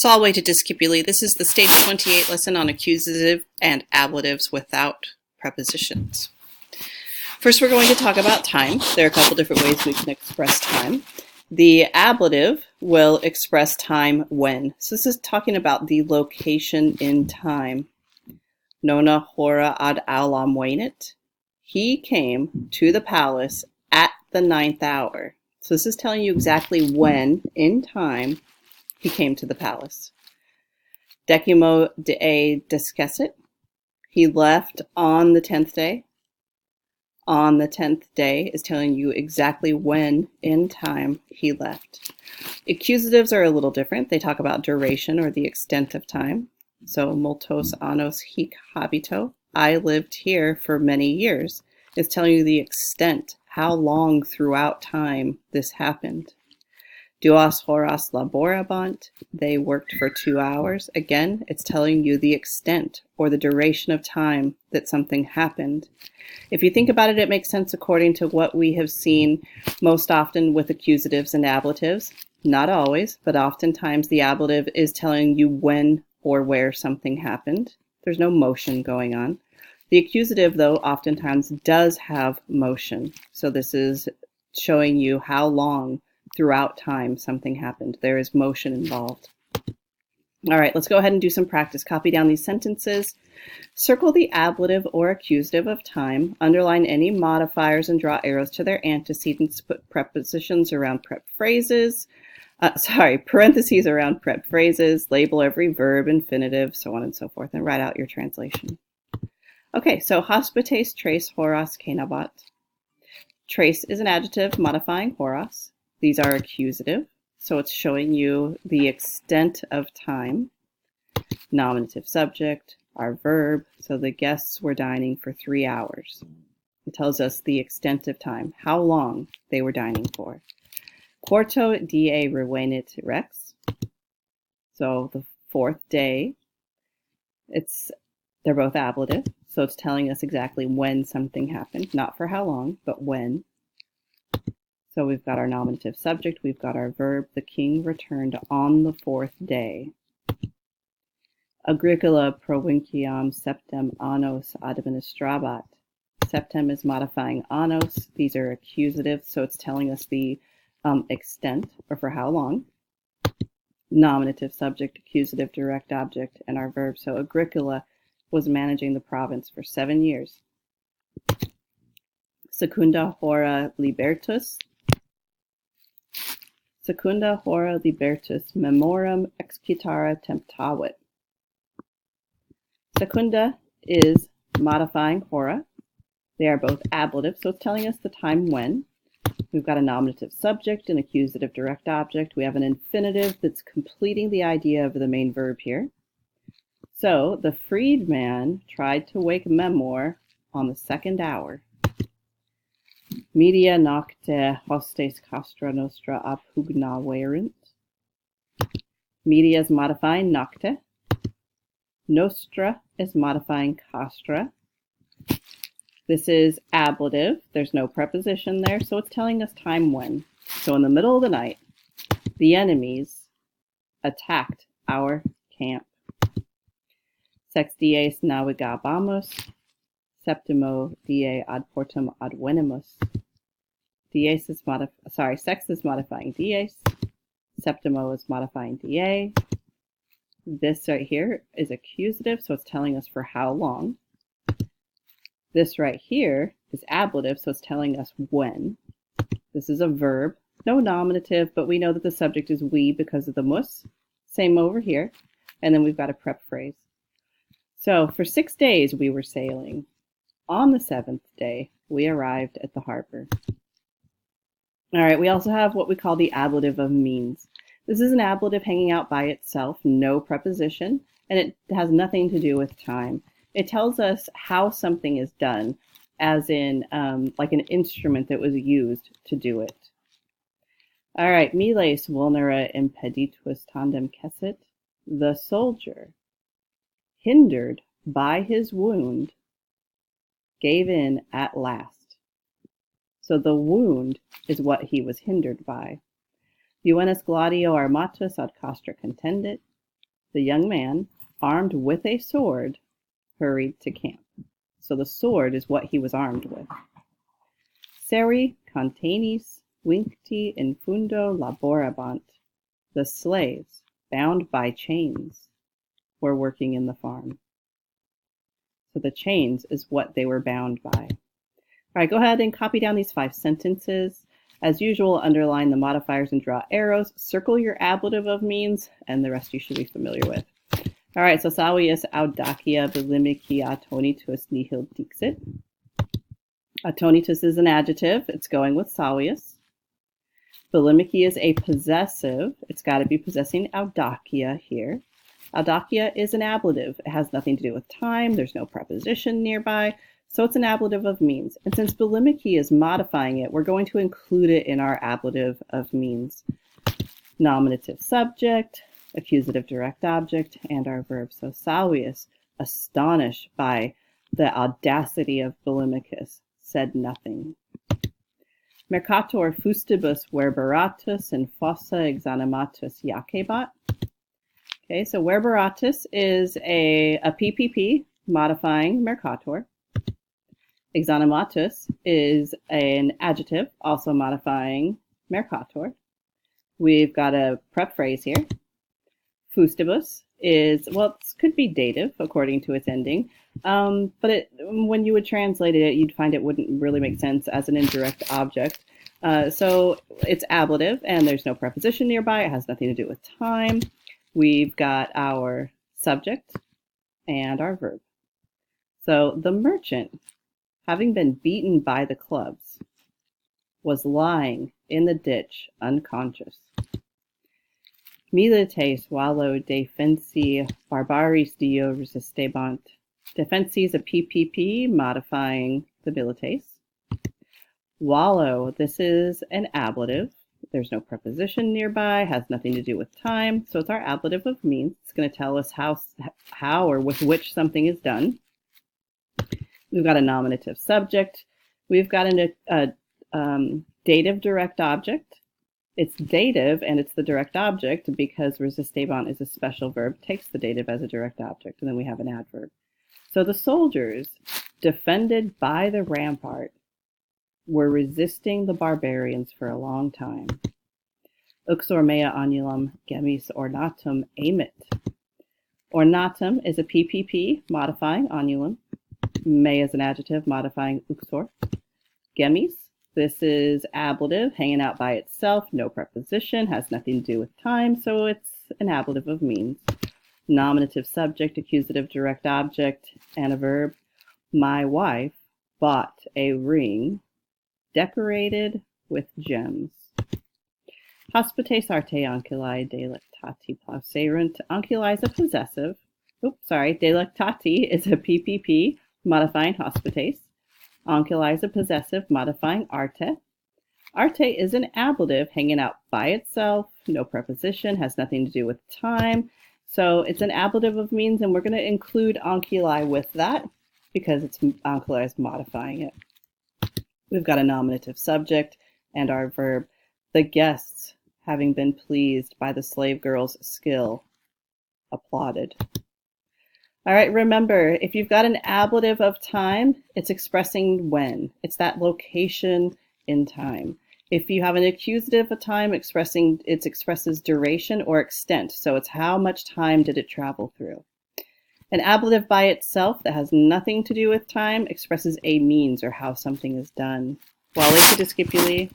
Salve to discipuli. This is the stage 28 lesson on accusative and ablatives without prepositions. First, we're going to talk about time. There are a couple different ways we can express time. The ablative will express time when. So this is talking about the location in time. Nona hora ad aulam venit. He came to the palace at the 9th hour. So this is telling you exactly when in time he came to the palace. Decimo die descessit. He left on the 10th day. On the 10th day is telling you exactly when in time he left. Accusatives are a little different. They talk about duration or the extent of time. So multos annos hic habito. I lived here for many years. It's telling you the extent, how long throughout time this happened. Duas horas laborabant. They worked for 2 hours. Again, it's telling you the extent or the duration of time that something happened. If you think about it, it makes sense according to what we have seen most often with accusatives and ablatives. Not always, but oftentimes the ablative is telling you when or where something happened. There's no motion going on. The accusative, though, oftentimes does have motion. So this is showing you how long throughout time something happened. There is motion involved. All right, let's go ahead and do some practice. Copy down these sentences. Circle the ablative or accusative of time. Underline any modifiers and draw arrows to their antecedents. Put prepositions around prep phrases. Parentheses around prep phrases. Label every verb, infinitive, so on and so forth, and write out your translation. Okay, so hospites tres horas cenabat. Tres is an adjective modifying horas. These are accusative, so it's showing you the extent of time. Nominative subject, our verb, so the guests were dining for 3 hours. It tells us the extent of time, how long they were dining for. Quarto die revenit rex, so the 4th day, they're both ablative, so it's telling us exactly when something happened, not for how long, but when. So we've got our nominative subject, we've got our verb, the king returned on the 4th day. Agricola provinciam septem annos administrabat. Septem is modifying annos. These are accusatives, so it's telling us the extent, or for how long. Nominative subject, accusative, direct object, and our verb. So Agricola was managing the province for 7 years. Secunda hora libertus. Secunda hora libertus memoram excitara temptavit. Secunda is modifying hora. They are both ablative, so it's telling us the time when. We've got a nominative subject, an accusative direct object. We have an infinitive that's completing the idea of the main verb here. So the freedman tried to wake Memor on the 2nd hour. Media nocte hostes castra nostra appugnaverunt. Media is modifying nocte. Nostra is modifying castra. This is ablative. There's no preposition there, so it's telling us time when. So in the middle of the night, the enemies attacked our camp. Sex dies navigabamus. Septimo die ad portum advenimus. Sex is modifying dies. Septimo is modifying die. This right here is accusative, so it's telling us for how long. This right here is ablative, so it's telling us when. This is a verb, no nominative, but we know that the subject is we because of the mus. Same over here. And then we've got a prep phrase. So for 6 days we were sailing. On the 7th day, we arrived at the harbor. All right, we also have what we call the ablative of means. This is an ablative hanging out by itself, no preposition, and it has nothing to do with time. It tells us how something is done, as in like an instrument that was used to do it. All right, miles vulnera impeditus tandem cessit. The soldier, hindered by his wound, gave in at last. So the wound is what he was hindered by. Juvenes gladio armatus ad castra contendit. The young man, armed with a sword, hurried to camp. So the sword is what he was armed with. Seri contenis vincti in fundo laborabant. The slaves, bound by chains, were working in the farm. So the chains is what they were bound by. All right, go ahead and copy down these 5 sentences. As usual, underline the modifiers and draw arrows. Circle your ablative of means, and the rest you should be familiar with. All right, so Savius audacia bilimici atonitus nihil dixit. Atonitus is an adjective. It's going with Savius. Bilimici is a possessive. It's got to be possessing audacia here. Audacia is an ablative. It has nothing to do with time. There's no preposition nearby. So it's an ablative of means. And since bilimici is modifying it, we're going to include it in our ablative of means. Nominative subject, accusative direct object, and our verb. So Savius, astonished by the audacity of Bilimicus, said nothing. Mercator fustibus verberatus and fossa exanimatus jacebat. Okay, so verberatus is a PPP modifying mercator. Exanimatus is an adjective also modifying mercator. We've got a prep phrase here. Fustibus is, well, this could be dative according to its ending, but when you would translate it, you'd find it wouldn't really make sense as an indirect object. So it's ablative, and there's no preposition nearby. It has nothing to do with time. We've got our subject and our verb. So the merchant, having been beaten by the clubs, was lying in the ditch unconscious. Milites wallo defensi barbaris dio resistebant. Defensi is a PPP modifying the milites. Wallow, this is an ablative. There's no preposition nearby, has nothing to do with time, so it's our ablative of means. It's going to tell us how or with which something is done. We've got a nominative subject. We've got a dative direct object. It's dative and it's the direct object because resistebant is a special verb, takes the dative as a direct object, and then we have an adverb. So the soldiers, defended by the rampart, were resisting the barbarians for a long time. Uxor mea annulum gemmis ornatum amit. Ornatum is a PPP modifying annulum. Mea is an adjective modifying uxor. Gemmis, this is ablative, hanging out by itself, no preposition, has nothing to do with time, so it's an ablative of means. Nominative subject, accusative direct object, and a verb. My wife bought a ring decorated with gems. Hospites arte anculae delectati plauserunt. Anculae is a possessive. Delectati is a PPP modifying hospites. Anculae is a possessive modifying arte. Arte is an ablative hanging out by itself, no preposition, has nothing to do with time. So it's an ablative of means, and we're going to include anculae with that because it's anculae is modifying it. We've got a nominative subject and our verb. The guests, having been pleased by the slave girl's skill, applauded. All right, remember, if you've got an ablative of time, it's expressing when. It's that location in time. If you have an accusative of time, it expresses duration or extent. So it's how much time did it travel through. An ablative by itself that has nothing to do with time expresses a means or how something is done. Quale discipuli.